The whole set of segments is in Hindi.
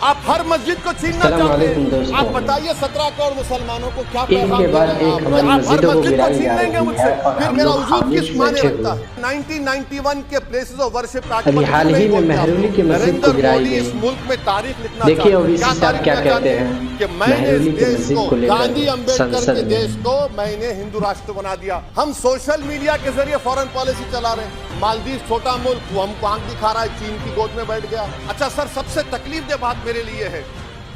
आप हर मस्जिद को छीनना चाहते हैं। आप बताइए 17 करोड़ मुसलमानों को क्या पैगाम दे रहे हैं आप? आप हर मस्जिद को छीन लेंगे मुझसे, फिर मेरा वजूद किस माने रखता है? 1991 के प्लेसेस ऑफ वर्शिप एक्ट अभी हाल ही में मेहरौली की मस्जिद को गिराई गई। इस मुल्क में तारीख लिखना देखिए ओवैसी साहब क्या कहते हैं कि मैंने इस देश को, गांधी लेकर अम्बेडकर के देश को मैंने हिंदू राष्ट्र बना दिया। हम सोशल मीडिया के जरिए फॉरेन पॉलिसी चला रहे हैं। मालदीव छोटा मुल्क, वो हमको आंख दिखा रहा है, चीन की गोद में बैठ गया। अच्छा सर, सबसे तकलीफदेह बात मेरे लिए है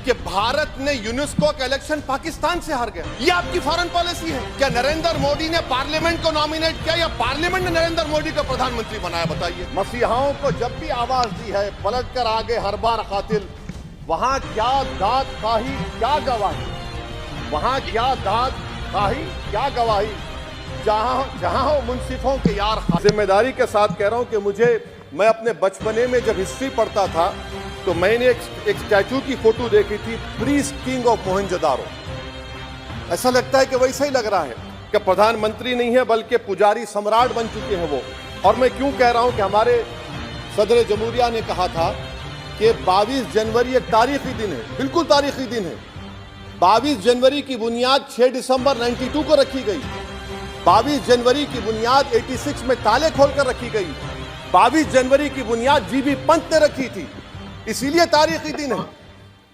कि भारत ने यूनेस्को का इलेक्शन पाकिस्तान से हार गया। ये आपकी फॉरेन पॉलिसी है क्या? नरेंद्र मोदी ने पार्लियामेंट को नॉमिनेट किया या पार्लियामेंट ने नरेंद्र मोदी को प्रधानमंत्री बनाया? बताइए। मसीहाओं को जब भी आवाज दी है पलट कर आगे हर बार कातिल, वहां क्या दाद खाही क्या गवाही, वहां क्या दाद खाही क्या गवाही, जहां हो मुंसिफों के यार। जिम्मेदारी के साथ कह रहा हूं कि मैं अपने बचपने में जब हिस्ट्री पढ़ता था तो मैंने एक स्टैचू की फोटो देखी थी, प्रीस्ट किंग ऑफ मोहनजोदारो। ऐसा लगता है कि वैसा ही लग रहा है कि प्रधानमंत्री नहीं है बल्कि पुजारी सम्राट बन चुके हैं वो। और मैं क्यों कह रहा हूं कि हमारे सदर जमहूरिया ने कहा था कि 22 जनवरी एक तारीखी दिन है, बिल्कुल तारीखी दिन है। 22 जनवरी की बुनियाद 6 दिसंबर 92 को रखी गई। 22 जनवरी की बुनियाद 86 में ताले खोलकर रखी गई। 22 जनवरी की बुनियाद जीबी पंत ने रखी थी, इसीलिए तारीखी दिन है।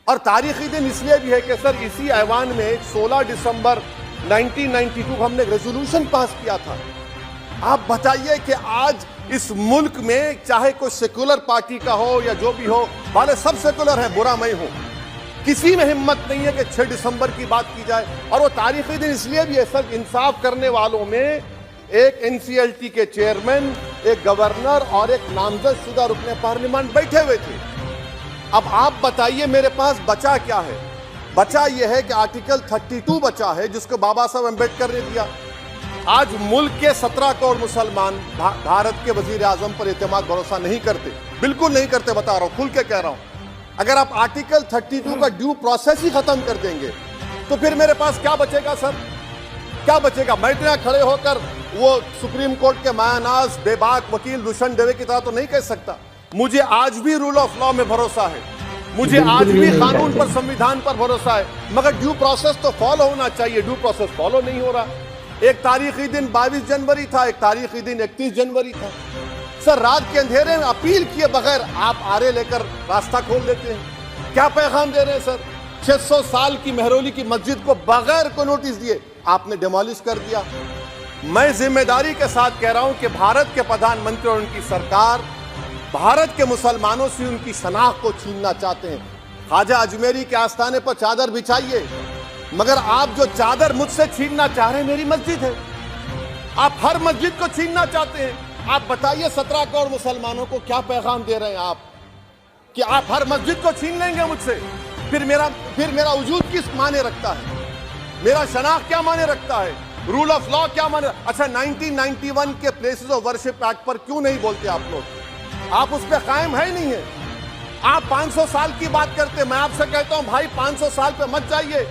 और तारीखी दिन इसलिए भी है कि सर इसी ऐवान में 16 दिसंबर 1992 को हमने रेजोल्यूशन पास किया था। आप बताइए कि आज इस मुल्क में चाहे कोई सेकुलर पार्टी का हो या जो भी हो, वाले सब सेकुलर है, बुरा मैं हूं, किसी में हिम्मत नहीं है कि 6 दिसंबर की बात की जाए। और वो तारीखी दिन इसलिए भी है सर, इंसाफ करने वालों में एक एनसीएलटी के चेयरमैन, एक गवर्नर और एक नामजदशुदा रुकने पार्लियामेंट बैठे हुए थे। अब आप बताइए मेरे पास बचा क्या है? बचा यह है कि आर्टिकल 32 बचा है जिसको बाबा साहब अम्बेडकर ने दिया। आज मुल्क के 17 करोड़ मुसलमान भारत के वजीर आजम पर एतमाद भरोसा नहीं करते, बिल्कुल नहीं करते, बता रहा हूं, खुल के कह रहा हूं। अगर आप आर्टिकल 32 का ड्यू प्रोसेस ही खत्म कर देंगे तो फिर मेरे पास क्या बचेगा सर? क्या बचेगा? मैं इतना खड़े होकर वो सुप्रीम कोर्ट के मायानाज बेबाक वकील दुष्यंत दवे की तरह तो नहीं कह सकता। मुझे आज भी रूल ऑफ लॉ में भरोसा है, मुझे आज भी कानून पर, संविधान पर भरोसा है, मगर ड्यू प्रोसेस तो फॉलो होना चाहिए। ड्यू प्रोसेस फॉलो नहीं हो रहा। एक तारीखी दिन 22 जनवरी था, एक तारीखी दिन 31 जनवरी था। सर रात के अंधेरे में अपील किए बगैर आप आरे लेकर रास्ता खोल देते हैं। क्या पैगाम दे रहे हैं सर? 600 साल की मेहरौली की मस्जिद को बगैर को नोटिस दिए आपने डिमोलिश कर दिया। मैं जिम्मेदारी के साथ कह रहा हूं कि भारत के प्रधानमंत्री और उनकी सरकार भारत के मुसलमानों से उनकी शनाख्त को छीनना चाहते हैं। ख्वाजा अजमेरी के आस्थाने पर चादर बिछाइए, मगर आप जो चादर मुझसे छीनना चाह रहे हैं मेरी मस्जिद है। आप हर मस्जिद को छीनना चाहते हैं। आप बताइए 17 करोड़ मुसलमानों को क्या पैगाम दे रहे हैं आप कि आप हर मस्जिद को छीन लेंगे मुझसे, फिर मेरा वजूद किस माने रखता है? मेरा शनाख्त क्या माने रखता है? रूल ऑफ लॉ क्या माने? अच्छा 1991 के प्लेसेस ऑफ वर्शिप एक्ट पर क्यों नहीं बोलते आप लोग? आप उस पर कायम है ही नहीं है। आप 500 साल की बात करते, मैं आपसे कहता हूं भाई 500 साल पे मत जाइए,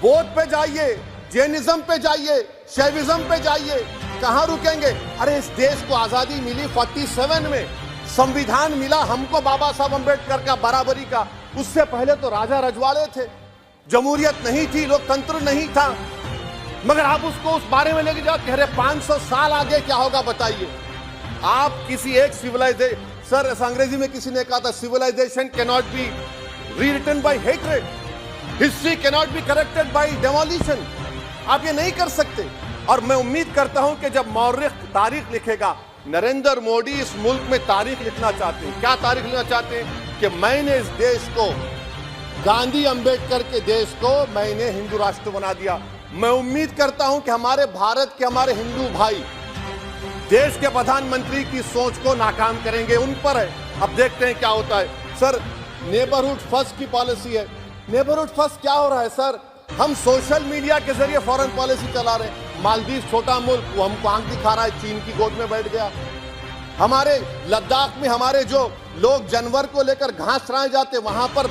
बौद्ध पे जाइए, जैनिज्म पे जाइए, शैविज्म पे जाइए, कहां रुकेंगे? अरे इस देश को आजादी मिली 47 में, संविधान मिला हमको बाबा साहब अम्बेडकर का, बराबरी का। उससे पहले तो राजा रजवाड़े थे, जमहूरियत नहीं थी, लोकतंत्र नहीं था, मगर आप उसको उस बारे में लेके जाओ, कह रहे 500 साल आगे क्या होगा बताइए। आप किसी एक सिविलाइजेशन, सर अंग्रेजी में किसी ने कहा था civilisation can not be rewritten by hatred, history can not be corrected by demolition. आप ये नहीं कर सकते। और मैं उम्मीद करता हूं कि जब मौर्ख तारीख लिखेगा, नरेंद्र मोदी इस मुल्क में तारीख लिखना चाहते हैं। क्या तारीख लिखना चाहते हैं? कि मैंने इस देश को, गांधी अम्बेडकर के देश को मैंने हिंदू राष्ट्र बना दिया। मैं उम्मीद करता हूं कि हमारे भारत के हमारे हिंदू भाई देश के प्रधानमंत्री की सोच को नाकाम करेंगे, उन पर है। अब देखते हैं क्या होता है। सर नेबरहुड फर्स्ट की पॉलिसी है। नेबरहुड फर्स्ट क्या हो रहा है सर? हम सोशल मीडिया के जरिए फॉरेन पॉलिसी चला रहे हैं। मालदीव छोटा मुल्क, वो हमको आंख दिखा रहा है, चीन की गोद में बैठ गया। हमारे लद्दाख में हमारे जो लोग जानवर को लेकर घास चराए जाते, वहां पर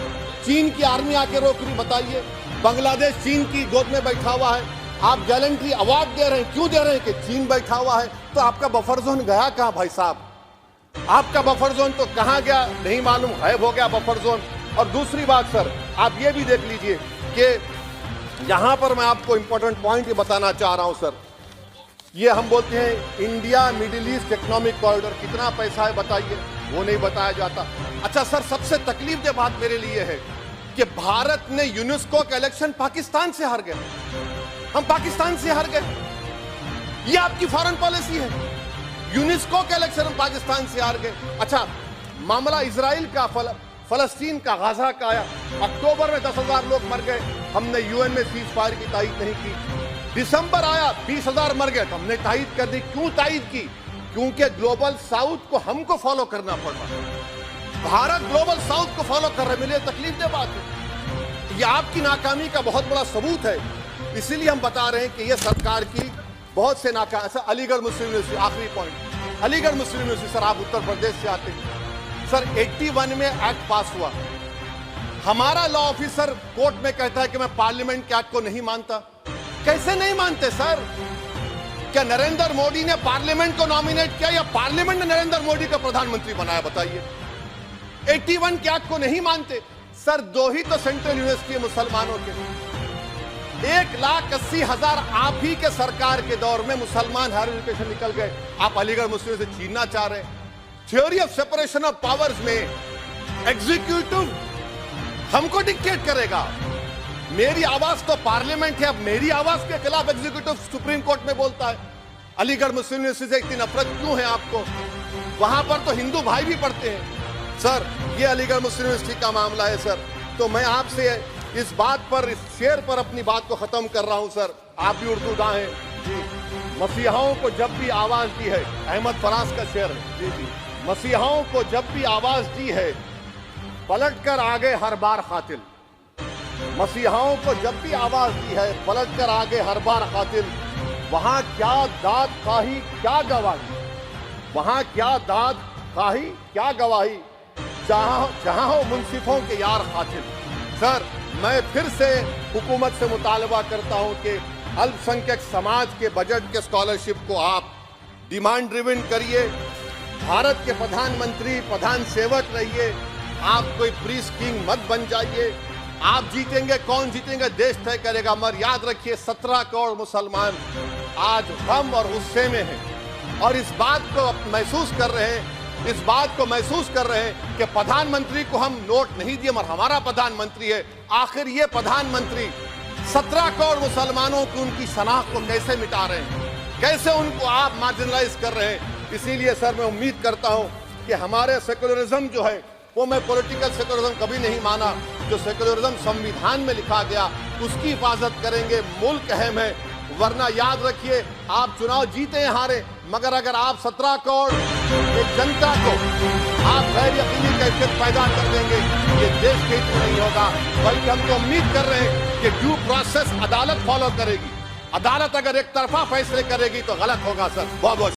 चीन की आर्मी आके रोक रही। बताइए, बांग्लादेश चीन की गोद में बैठा हुआ है। आप गैलेंट्री अवार्ड दे रहे हैं, क्यों दे रहे हैं? कि चीन बैठा हुआ है। तो आपका बफर जोन गया कहां भाई साहब? आपका बफर जोन तो कहां गया नहीं मालूम, गायब हो गया बफर जोन। और दूसरी बात सर, आप ये भी देख लीजिए कि यहां पर मैं आपको इंपॉर्टेंट पॉइंट ये बताना चाह रहा हूं सर। ये हम बोलते हैं India middle east economic corridor, कितना पैसा है बताइए, वो नहीं बताया जाता। अच्छा सर, सबसे तकलीफ दे बात मेरे लिए है कि भारत ने यूनेस्को का इलेक्शन पाकिस्तान से हार गए। हम पाकिस्तान से हार गए, ये आपकी फॉरेन पॉलिसी है। यूनेस्को का इलेक्शन हम पाकिस्तान से हार गए। अच्छा, मामला इजराइल का, फलस्तीन का, गाजा का आया, अक्टूबर में 10,000 लोग मर गए, हमने यूएन में सीज फायर की तायीद नहीं की। दिसंबर आया, 20,000 मर गए, तो हमने तायीद कर दी। क्यों तायीद की? क्योंकि ग्लोबल साउथ को हमको फॉलो करना पड़ रहा है। भारत ग्लोबल साउथ को फॉलो कर रहे, मेरे लिए तकलीफ दे बात है। यह आपकी नाकामी का बहुत बड़ा सबूत है। इसीलिए हम बता रहे हैं कि यह सरकार की बहुत से नाकाम। सर, अलीगढ़ मुस्लिम यूनिवर्सिटी, आखिरी पॉइंट, अलीगढ़ मुस्लिम यूनिवर्सिटी, सर आप उत्तर प्रदेश से आते हैं सर, 81 में एक्ट पास हुआ। हमारा लॉ ऑफिसर कोर्ट में कहता है कि मैं पार्लियामेंट के एक्ट को नहीं मानता। कैसे नहीं मानते सर? क्या नरेंद्र मोदी ने पार्लियामेंट को नॉमिनेट किया या पार्लियामेंट ने नरेंद्र मोदी को प्रधानमंत्री बनाया? बताइए। 81 के एक्ट को नहीं मानते सर। 2 ही तो सेंट्रल यूनिवर्सिटी है मुसलमानों के, 1,80,000 आप ही के सरकार के दौर में मुसलमान हायर एजुकेशन निकल गए। आप अलीगढ़ मुस्लिम से छीनना चाह रहे हैं। Theory of separation of powers में एग्जीक्यूटिव हमको डिक्टेट करेगा। मेरी आवाज तो पार्लियामेंट है, अब मेरी आवाज के खिलाफ एग्जीक्यूटिव सुप्रीम कोर्ट में बोलता है। अलीगढ़ मुस्लिम यूनिवर्सिटी से इतनी नफरत क्यों है आपको? वहां पर तो हिंदू भाई भी पढ़ते हैं सर। ये अलीगढ़ मुस्लिम यूनिवर्सिटी का मामला है सर। तो मैं आपसे इस बात पर, इस शेर पर अपनी बात को खत्म कर रहा हूं सर। आप भी उर्दू दां हैं जी। मसीहाओं को जब भी आवाज दी है, अहमद फराज का शेर है जी जी, मसीहाओं को जब भी आवाज दी है, पलट कर आगे हर बार कातिल। मसीहाओं को जब भी आवाज दी है, पलट कर आगे हर बार कातिल। वहां क्या दाद खाही क्या गवाही, वहां क्या दाद खाही क्या गवाही, जहां हो मुंसिफों के यार कातिल। सर, मैं फिर से हुकूमत से मुतालबा करता हूं कि अल्पसंख्यक समाज के बजट के स्कॉलरशिप को आप डिमांड ड्रिवन करिए। भारत के प्रधानमंत्री, प्रधान सेवक रहिए। आप कोई प्रीस्ट किंग मत बन जाइए। आप जीतेंगे, कौन जीतेंगे देश तय करेगा। मगर याद रखिए, 17 करोड़ मुसलमान आज गम और गुस्से में हैं और इस बात को महसूस कर रहे हैं, इस बात को महसूस कर रहे हैं कि प्रधानमंत्री को हम नोट नहीं दिए मगर हमारा प्रधानमंत्री है। आखिर ये प्रधानमंत्री 17 करोड़ मुसलमानों की उनकी शनाख्त को कैसे मिटा रहे हैं, कैसे उनको आप मार्जिनलाइज कर रहे हैं। इसीलिए सर, मैं उम्मीद करता हूं कि हमारे सेकुलरिज्म जो है, वो मैं पॉलिटिकल सेकुलरिज्म कभी नहीं माना। जो सेकुलरिज्म संविधान में लिखा गया उसकी हिफाजत करेंगे। मुल्क अहम है, वरना याद रखिए, आप चुनाव जीते हैं हारे, मगर अगर आप 17 करोड़ एक जनता को आप गैर यकीनी कैफियत पैदा कर देंगे, ये देश के हित में नहीं होगा। बल्कि हम तो उम्मीद कर रहे हैं कि ड्यू प्रोसेस अदालत फॉलो करेगी। अदालत अगर एक तरफा फैसले करेगी तो गलत होगा सर। बहुत बहुत